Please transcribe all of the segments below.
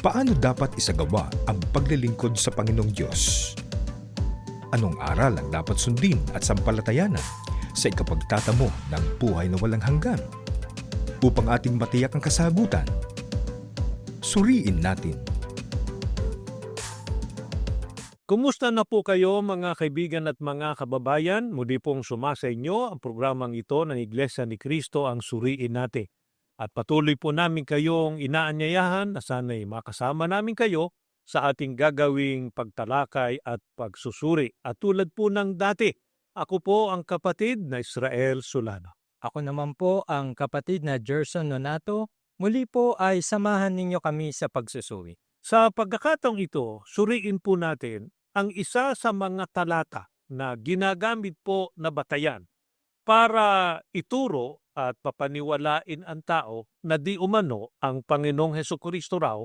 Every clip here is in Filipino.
Paano dapat isagawa ang paglilingkod sa Panginoong Diyos? Anong aral ang dapat sundin at sampalatayanan sa ikapagtatamo ng buhay na walang hanggan? Upang ating matiyak ang kasagutan, suriin natin. Kumusta na po kayo mga kaibigan at mga kababayan? Muli pong sumasa inyo ang programang ito ng Iglesia ni Cristo ang Suriin Natin. At patuloy po namin kayong inaanyayahan na sana'y makasama namin kayo sa ating gagawing pagtalakay at pagsusuri. At tulad po ng dati, ako po ang kapatid na Israel Solano. Ako naman po ang kapatid na Gerson Nonato. Muli po ay samahan ninyo kami sa pagsusuri. Sa pagkakataong ito, suriin po natin ang isa sa mga talata na ginagamit po na batayan para ituro at papaniwalain ang tao na di umano ang Panginoong Hesukristo raw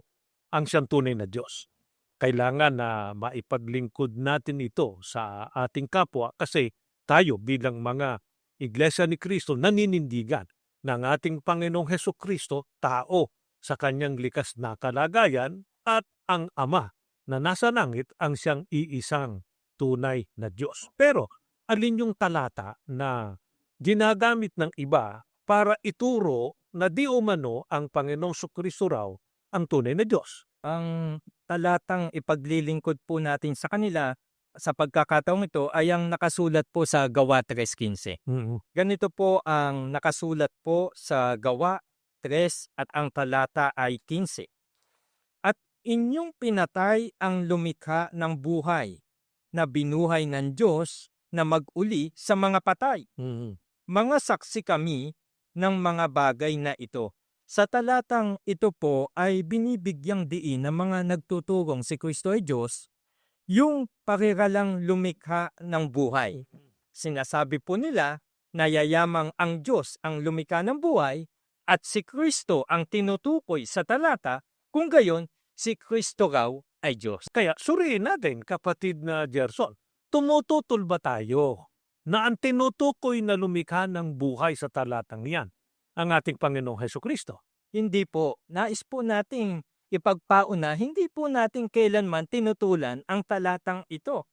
ang siyang tunay na Diyos. Kailangan na maipaglingkod natin ito sa ating kapwa kasi tayo bilang mga Iglesia ni Cristo naninindigan ng ating Panginoong Hesukristo tao sa kanyang likas na kalagayan at ang Ama na nasa langit ang siyang iisang tunay na Diyos. Pero alin yung talata na ginagamit ng iba para ituro na di umano ang Panginoong Hesukristo raw ang tunay na Diyos? Ang talatang ipaglilingkod po natin sa kanila sa pagkakataong ito ay ang nakasulat po sa Gawa 3:15. Ganito po ang nakasulat po sa Gawa 3 at ang talata ay 15. At inyong pinatay ang lumikha ng buhay na binuhay ng Diyos na mag-uli sa mga patay. Mga saksi kami ng mga bagay na ito. Sa talatang ito po ay binibigyang diin ng mga nagtuturong si Kristo ay Diyos yung pariralang lumikha ng buhay. Sinasabi po nila na yayamang ang Diyos ang lumikha ng buhay at si Kristo ang tinutukoy sa talata kung gayon si Kristo raw ay Diyos. Kaya suriin natin, kapatid na Gerson, tumututol ba tayo na ang tinutukoy na lumikha ng buhay sa talatang yan ang ating Panginoong Hesukristo? Hindi po. Nais po nating ipagpauna, hindi po natin kailanman tinutulan ang talatang ito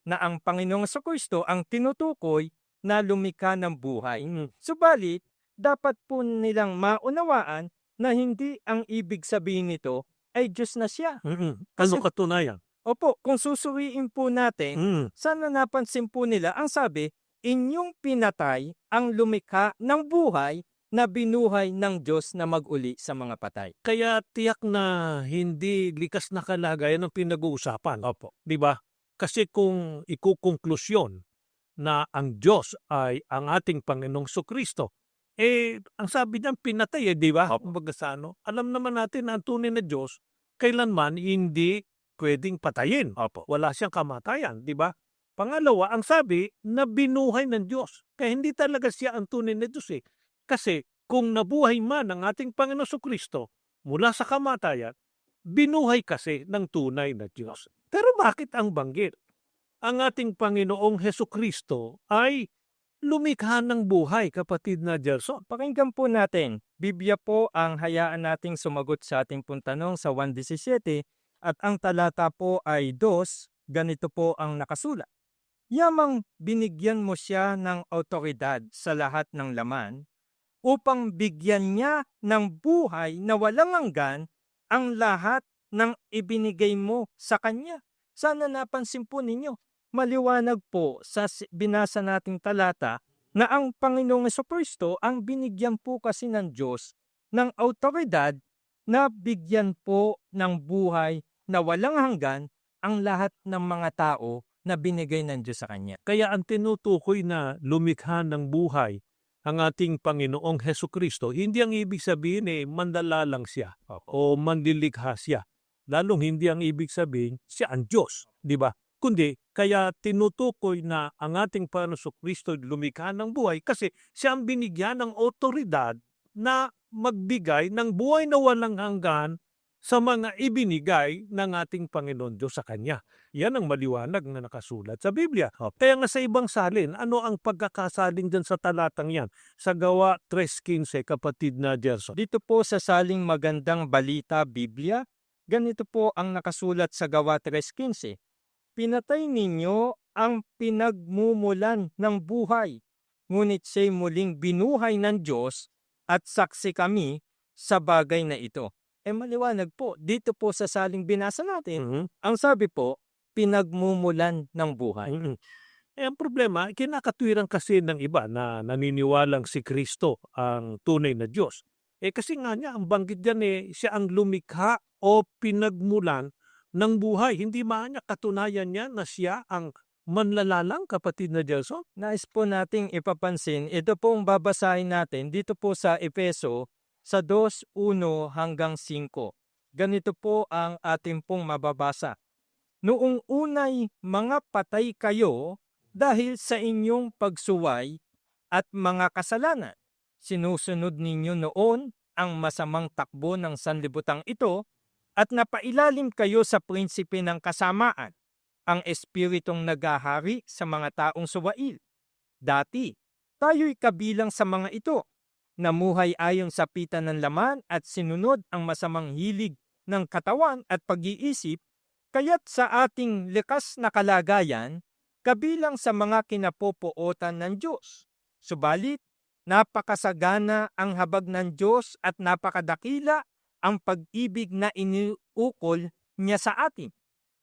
na ang Panginoong Hesukristo ang tinutukoy na lumikha ng buhay. Subalit, dapat po nilang maunawaan na hindi ang ibig sabihin nito ay Diyos na siya. Ano katunayan? Opo, kung susuriin po natin, sana napansin po nila ang sabi, inyong pinatay ang lumikha ng buhay na binuhay ng Diyos na mag-uli sa mga patay. Kaya tiyak na hindi likas na kalagayan ang pinag-uusapan. Opo. Di ba? Kasi kung ikukonklusyon na ang Diyos ay ang ating Panginoong Hesukristo, ang sabi niyan pinatay, di ba? Kumbaga sa ano, alam naman natin na ang tunay na Diyos kailanman hindi pwedeng patayin. Wala siyang kamatayan, di ba? Pangalawa, ang sabi na binuhay ng Diyos. Kaya hindi talaga siya ang tunay na Diyos eh. Kasi kung nabuhay man ang ating Panginoong Hesukristo mula sa kamatayan, binuhay kasi ng tunay na Diyos. Pero bakit ang banggit? Ang ating Panginoong Hesukristo ay lumikha ng buhay, kapatid na Gerson. Pakinggan po natin. Biblia po ang hayaan nating sumagot sa ating puntanong sa 1:17 at ang talata po ay 2, ganito po ang nakasulat. Yamang binigyan mo siya ng awtoridad sa lahat ng laman upang bigyan niya ng buhay na walang hanggan ang lahat ng ibinigay mo sa kanya. Sana napansin po ninyo, maliwanag po sa binasa nating talata na ang Panginoong Hesukristo ang binigyan po kasi ng Diyos ng awtoridad na bigyan po ng buhay na walang hanggan ang lahat ng mga tao na binigay ng Diyos sa Kanya. Kaya ang tinutukoy na lumikha ng buhay ang ating Panginoong Hesukristo, hindi ang ibig sabihin mandala lang siya o manlilikha siya. Lalong hindi ang ibig sabihin siya ang Diyos, di ba? Kundi kaya tinutukoy na ang ating Panginoong Hesukristo lumikha ng buhay kasi siya ang binigyan ng otoridad na magbigay ng buhay na walang hanggan sa mga ibinigay ng ating Panginoon Diyos sa Kanya. Yan ang maliwanag na nakasulat sa Biblia. Kaya nga sa ibang salin, ano ang pagkakasalin dyan sa talatang yan? Sa Gawa 3:15, kapatid na Gerson. Dito po sa saling magandang balita Biblia, Ganito po ang nakasulat sa Gawa 3:15. Pinatay ninyo ang pinagmumulan ng buhay, ngunit siya'y muling binuhay ng Diyos at saksi kami sa bagay na ito. Maliwanag po, dito po sa saling binasa natin, ang sabi po, pinagmumulan ng buhay. Ang problema, kinakatwiran kasi ng iba na naniniwalang si Kristo ang tunay na Diyos. Kasi nga niya, ang banggit diyan siya ang lumikha o pinagmulan ng buhay. Hindi man niya katunayan niya na siya ang manlalalang, kapatid na Gelson? Nais po nating ipapansin, ito pong babasahin natin dito po sa Efeso sa 2:1 hanggang 5. Ganito po ang ating pong mababasa. Noong unay mga patay kayo dahil sa inyong pagsuway at mga kasalanan. Sinusunod ninyo noon ang masamang takbo ng sanlibutan ito at napailalim kayo sa prinsipe ng kasamaan, ang espiritong nagahari sa mga taong suwail. Dati, tayo'y kabilang sa mga ito, namuhay ayon sa pita ng laman at sinunod ang masamang hilig ng katawan at pag-iisip, kaya't sa ating likas na kalagayan, kabilang sa mga kinapopootan ng Diyos. Subalit, napakasagana ang habag ng Diyos at napakadakila ang pag-ibig na iniukol niya sa atin.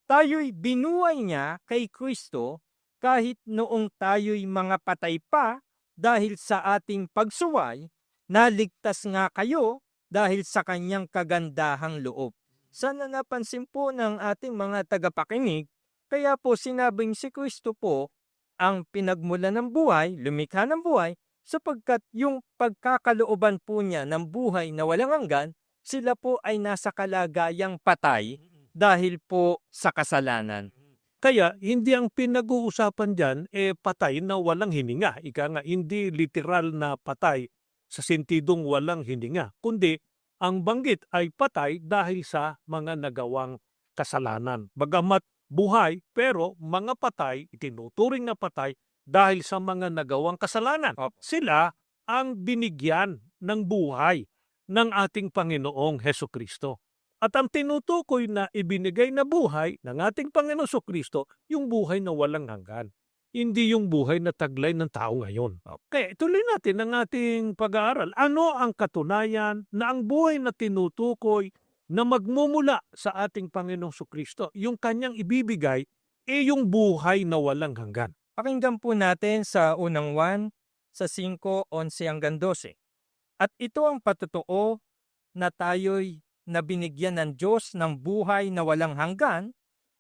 Tayo'y binuhay niya kay Kristo kahit noong tayo'y mga patay pa dahil sa ating pagsuway, naligtas nga kayo dahil sa kanyang kagandahang loob. Sana napansin po ng ating mga tagapakinig, kaya po sinabing si Kristo po ang pinagmulan ng buhay, lumikha ng buhay, sapagkat yung pagkakalooban po niya ng buhay na walang hanggan, sila po ay nasa kalagayang patay dahil po sa kasalanan. Kaya hindi ang pinag-uusapan dyan patay na walang hininga. Ika nga, hindi literal na patay sa sentidong walang hininga, kundi ang banggit ay patay dahil sa mga nagawang kasalanan. Bagamat buhay, pero mga patay, itinuturing na patay dahil sa mga nagawang kasalanan. Sila ang binigyan ng buhay ng ating Panginoong Hesukristo. At ang tinutukoy na ibinigay na buhay ng ating Panginoong Hesukristo, yung buhay na walang hanggan. Hindi yung buhay na taglay ng tao ngayon. Kaya ituloy natin ang ating pag-aaral. Ano ang katunayan na ang buhay na tinutukoy na magmumula sa ating Panginoong Hesukristo, yung kanyang ibibigay, yung buhay na walang hanggan? Pakinggan po natin sa unang 1, sa 5:11 hanggang 12. At ito ang patotoo na tayo'y nabinigyan ng Diyos ng buhay na walang hanggan,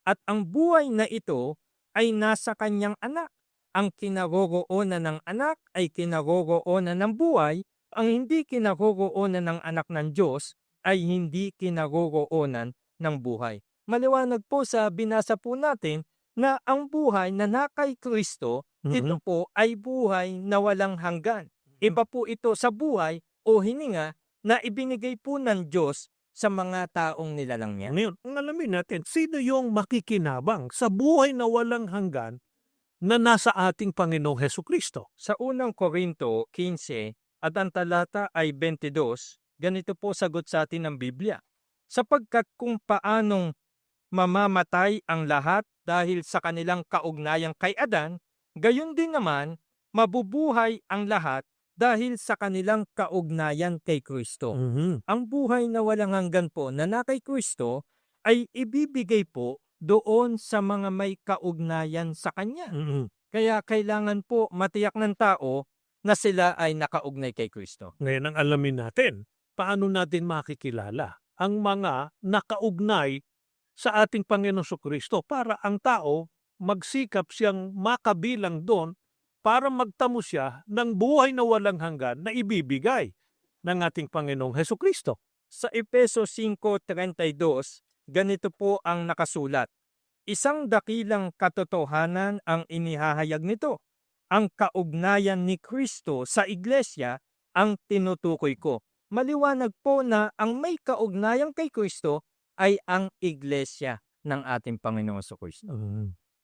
at ang buhay na ito ay nasa kanyang anak. Ang kinaroroonan ng anak ay kinaroroonan ng buhay, ang hindi kinaroroonan ng anak ng Diyos ay hindi kinaroroonan ng buhay. Maliwanag po sa binasa po natin na ang buhay na nakay Kristo, ito po ay buhay na walang hanggan. Iba po ito sa buhay o hininga na ibinigay po ng Diyos sa mga taong nilalang niya. Ngayon, ang alamin natin, sino yung makikinabang sa buhay na walang hanggan na nasa ating Panginoong Hesukristo? Sa unang Korinto 15 at ang talata ay 22, ganito po sagot sa atin ng Biblia. Sapagkat kung paanong mamamatay ang lahat dahil sa kanilang kaugnayang kay Adan, gayon din naman mabubuhay ang lahat dahil sa kanilang kaugnayan kay Kristo. Ang buhay na walang hanggan po na kay Kristo ay ibibigay po doon sa mga may kaugnayan sa Kanya. Kaya kailangan po matiyak ng tao na sila ay nakaugnay kay Kristo. Ngayon ang alamin natin, paano natin makikilala ang mga nakaugnay sa ating Panginoong Hesukristo para ang tao magsikap siyang makabilang doon para magtamo siya ng buhay na walang hanggan na ibibigay ng ating Panginoong Hesukristo. Sa Efeso 5:32, ganito po ang nakasulat. Isang dakilang katotohanan ang inihahayag nito. Ang kaugnayan ni Kristo sa iglesia ang tinutukoy ko. Maliwanag po na ang may kaugnayan kay Kristo ay ang iglesia ng ating Panginoong Hesukristo.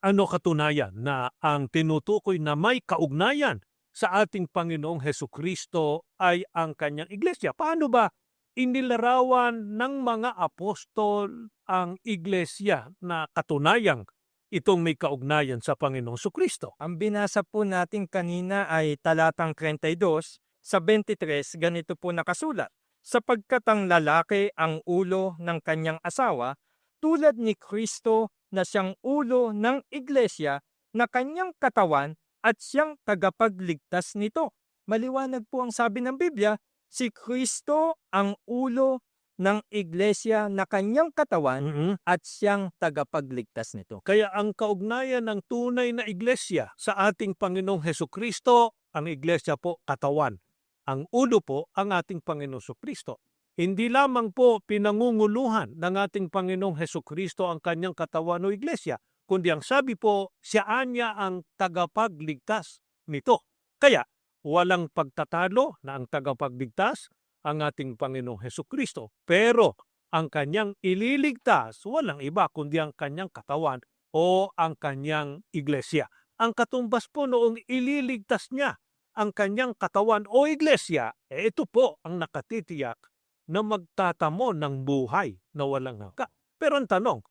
Ano katunayan na ang tinutukoy na may kaugnayan sa ating Panginoong Hesukristo ay ang kanyang iglesia? Paano ba inilarawan ng mga apostol ang iglesia na katunayang itong may kaugnayan sa Panginoong Kristo. Ang binasa po natin kanina ay talatang 32 sa 23, ganito po nakasulat. Sapagkat ang lalaki ang ulo ng kanyang asawa, tulad ni Kristo na siyang ulo ng iglesia na kanyang katawan at siyang tagapagligtas nito. Maliwanag po ang sabi ng Biblia, si Kristo ang ulo ng iglesia na kanyang katawan at siyang tagapagligtas nito. Kaya ang kaugnayan ng tunay na iglesia sa ating Panginoong Hesukristo, ang iglesia po katawan. Ang ulo po ang ating Panginoong Hesukristo. Hindi lamang po pinangunguluhan ng ating Panginoong Hesukristo ang kanyang katawan o iglesia, kundi ang sabi po, siya niya ang tagapagligtas nito. Kaya walang pagtatalo na ang tagapagligtas ang ating Panginoong Hesukristo. Pero ang kanyang ililigtas, walang iba kundi ang kanyang katawan o ang kanyang iglesia. Ang katumbas po noong ililigtas niya ang kanyang katawan o iglesia, ito po ang nakatitiyak na magtatamo ng buhay na walang hanggan. Pero ang tanong,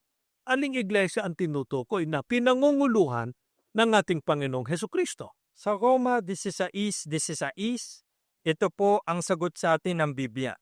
aling iglesia ang tinutukoy na pinangunguluhan ng ating Panginoong Hesukristo? Sa Roma 16:16, ito po ang sagot sa atin ng Biblia.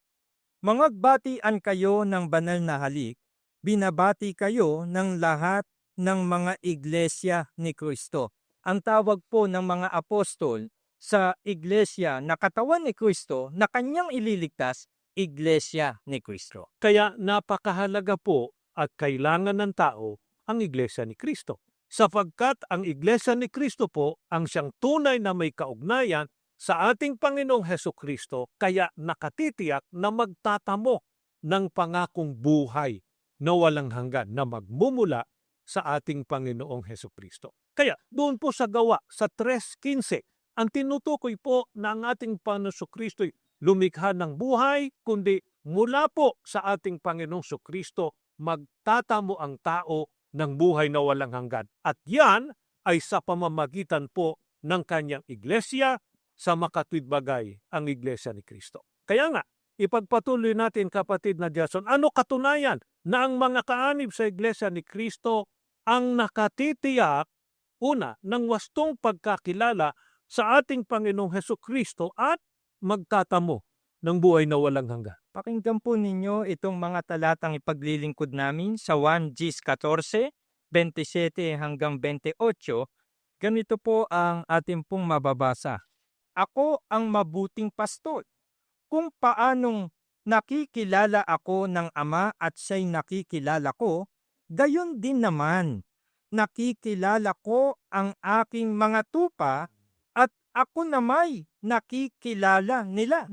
Mangagbatian kayo ng banal na halik, binabati kayo ng lahat ng mga iglesia ni Kristo. Ang tawag po ng mga apostol sa iglesia na katawan ni Kristo na kanyang ililigtas, iglesia ni Kristo. Kaya napakahalaga po at kailangan ng tao ang iglesia ni Kristo. Sapagkat ang iglesia ni Kristo po ang siyang tunay na may kaugnayan sa ating Panginoong Hesukristo, kaya nakatitiyak na magtatamo ng pangakong buhay na walang hanggan na magmumula sa ating Panginoong Hesukristo. Kaya doon po sa Gawa sa 3:15, ang tinutukoy po na ang ating Panginoong Hesukristo'y lumikha ng buhay, kundi mula po sa ating Panginoong Hesukristo magtatamo ang tao ng buhay na walang hanggan. At yan ay sa pamamagitan po ng kanyang iglesia, sa makatwid bagay ang iglesia ni Kristo. Kaya nga, ipagpatuloy natin kapatid na Jason, ano katunayan na ang mga kaanib sa iglesia ni Kristo ang nakatitiyak, una, ng wastong pagkakilala sa ating Panginoong Hesukristo at magtatamo ng buhay na walang hanggan. Pakinggan po ninyo itong mga talatang ipaglilingkod namin sa 1 Gs 14, 27 hanggang 28. Ganito po ang ating pong mababasa. Ako ang mabuting pastol. Kung paanong nakikilala ako ng Ama at siya'y nakikilala ko, gayon din naman nakikilala ko ang aking mga tupa at ako namay nakikilala nila.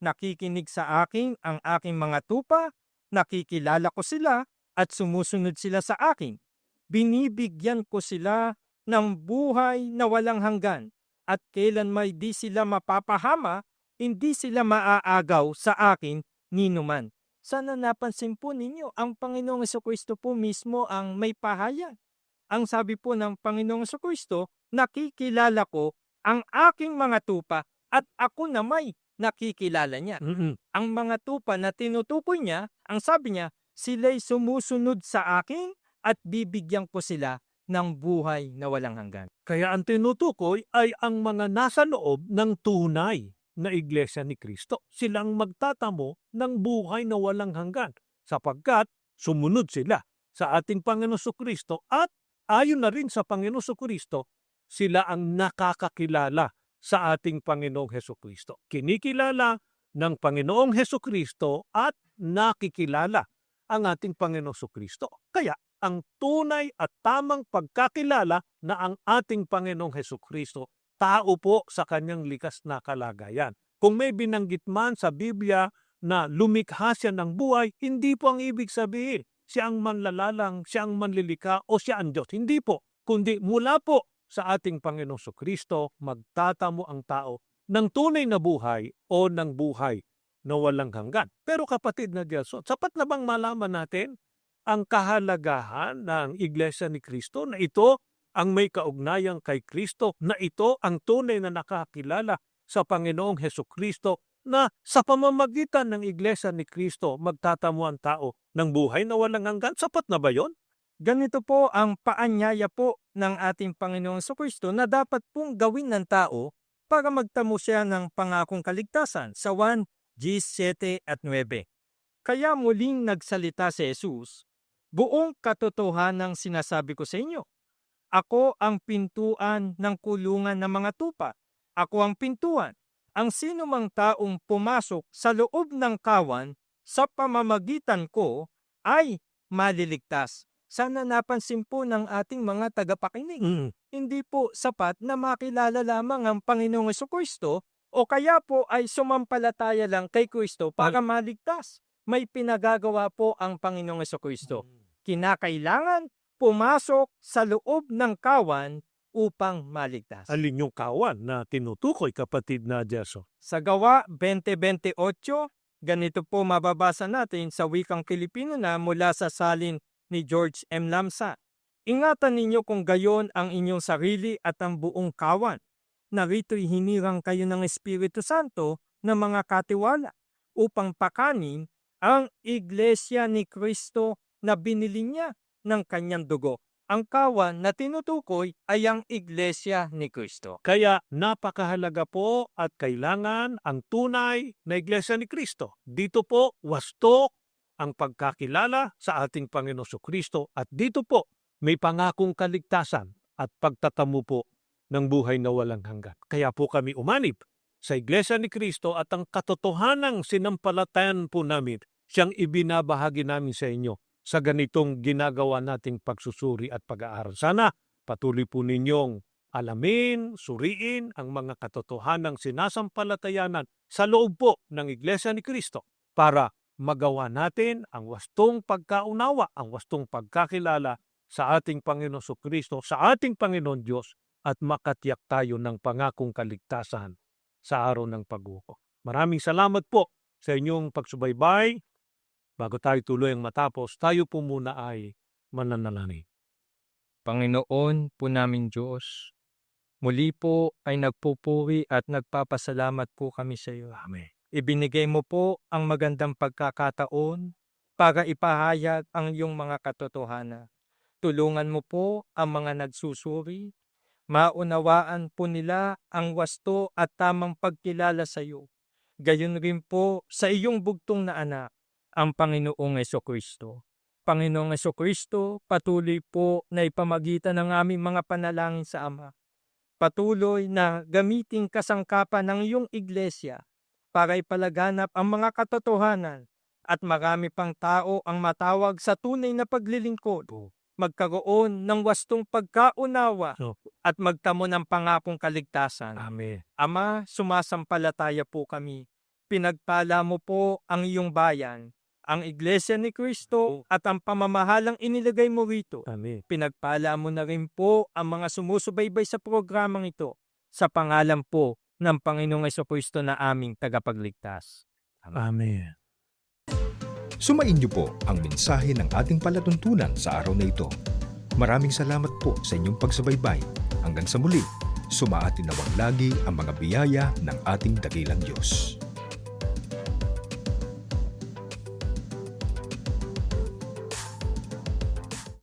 Nakikinig sa akin ang aking mga tupa, nakikilala ko sila at sumusunod sila sa akin. Binibigyan ko sila ng buhay na walang hanggan at kailan may di sila mapapahama, hindi sila maaagaw sa akin ninuman. Sana napansin po ninyo, ang Panginoong Hesukristo po mismo ang may pahayag. Ang sabi po ng Panginoong Hesukristo, nakikilala ko ang aking mga tupa at ako na may nakikilala niya. Ang mga tupa na tinutukoy niya, ang sabi niya, sila'y sumusunod sa akin at bibigyan ko sila ng buhay na walang hanggan. Kaya ang tinutukoy ay ang mga nasa loob ng tunay na iglesia ni Kristo. Silang magtatamo ng buhay na walang hanggan sapagkat sumunod sila sa ating Panginoong Hesukristo at ayon na rin sa Panginoong Hesukristo, sila ang nakakakilala sa ating Panginoong Hesukristo. Kinikilala ng Panginoong Hesukristo at nakikilala ang ating Panginoong Hesukristo. Kaya ang tunay at tamang pagkakilala na ang ating Panginoong Hesukristo, tao po sa kanyang likas na kalagayan. Kung may binanggit man sa Biblia na lumikha siya ng buhay, hindi po ang ibig sabihin siya ang manlalalang, siya ang manlilika o siya ang Diyos. Hindi po, kundi mula po sa ating Panginoong Hesukristo, magtatamo ang tao ng tunay na buhay o ng buhay na walang hanggan. Pero kapatid na Diyos, sapat na bang malaman natin ang kahalagahan ng Iglesia ni Kristo na ito ang may kaugnayan kay Kristo, na ito ang tunay na nakakilala sa Panginoong Hesukristo na sa pamamagitan ng Iglesia ni Kristo magtatamo ang tao ng buhay na walang hanggan. Sapat na ba yon? Ganito po ang paanyaya po ng ating Panginoong Kristo na dapat pong gawin ng tao para magtamo siya ng pangakong kaligtasan sa 1 G7 at 9. Kaya muling nagsalita si Jesus, buong katotohanang sinasabi ko sa inyo, ako ang pintuan ng kulungan ng mga tupa. Ako ang pintuan. Ang sino mang taong pumasok sa loob ng kawan sa pamamagitan ko ay maliligtas. Sana napansin po ng ating mga tagapakinig. Hindi po sapat na makilala lamang ang Panginoong Jesucristo o kaya po ay sumampalataya lang kay Kristo para maligtas. May pinagagawa po ang Panginoong Jesucristo. Kinakailangan pumasok sa loob ng kawan upang maligtas. Alin yung kawan na tinutukoy, kapatid na Jason? Sa Gawa 20:28, ganito po mababasa natin sa wikang Pilipino na mula sa salin ni George M. Lamsa. Ingatan ninyo kung gayon ang inyong sarili at ang buong kawan. Narito'y hinirang kayo ng Espiritu Santo na mga katiwala upang pakanin ang Iglesia ni Kristo na binili niya ng kanyang dugo. Ang kawan na tinutukoy ay ang Iglesia ni Kristo. Kaya napakahalaga po at kailangan ang tunay na Iglesia ni Kristo. Dito po, wastok ang pagkakilala sa ating Panginoon Kristo at dito po may pangakong kaligtasan at pagtatamo po ng buhay na walang hanggan. Kaya po kami umanib sa Iglesia ni Kristo at ang katotohanang sinampalatayan po namin siyang ibinabahagi namin sa inyo sa ganitong ginagawa nating pagsusuri at pag-aaral. Sana patuloy po ninyong alamin, suriin ang mga katotohanang sinasampalatayanan sa loob po ng Iglesia ni Kristo para magawa natin ang wastong pagkaunawa, ang wastong pagkakilala sa ating Panginoon Kristo, sa ating Panginoon Diyos at makatiyak tayo ng pangakong kaligtasan sa araw ng paghukom. Maraming salamat po sa inyong pagsubaybay. Bago tayo tuloy ang matapos, tayo po muna ay mananalangin. Panginoon po namin Diyos, muli po ay nagpupuri at nagpapasalamat po kami sa iyo. Amen. Ibinigay mo po ang magandang pagkakataon para ipahayag ang iyong mga katotohanan. Tulungan mo po ang mga nagsusuri, maunawaan po nila ang wasto at tamang pagkilala sa iyo. Gayon rin po sa iyong bugtong na anak, ang Panginoong Jesucristo. Panginoong Jesucristo, patuloy po na ipamagitan ng aming mga panalangin sa Ama. Patuloy na gamiting kasangkapan ng iyong iglesia para ipalaganap ang mga katotohanan at marami pang tao ang matawag sa tunay na paglilingkod. Magkaroon ng wastong pagkaunawa at magtamo ng pangakong kaligtasan. Amen. Ama, sumasampalataya po kami. Pinagpala mo po ang iyong bayan, ang Iglesia ni Kristo at ang pamamahalang inilagay mo rito. Amen. Pinagpala mo na rin po ang mga sumusubaybay sa programang ito sa pangalan po ng Panginoong Jesucristo na aming tagapagligtas. Amen. Sumain niyo po ang mensahe ng ating palatuntunan sa araw na ito. Maraming salamat po sa inyong pagsubaybay. Hanggang sa muli, sumaatin nawang lagi ang mga biyaya ng ating dakilang Diyos.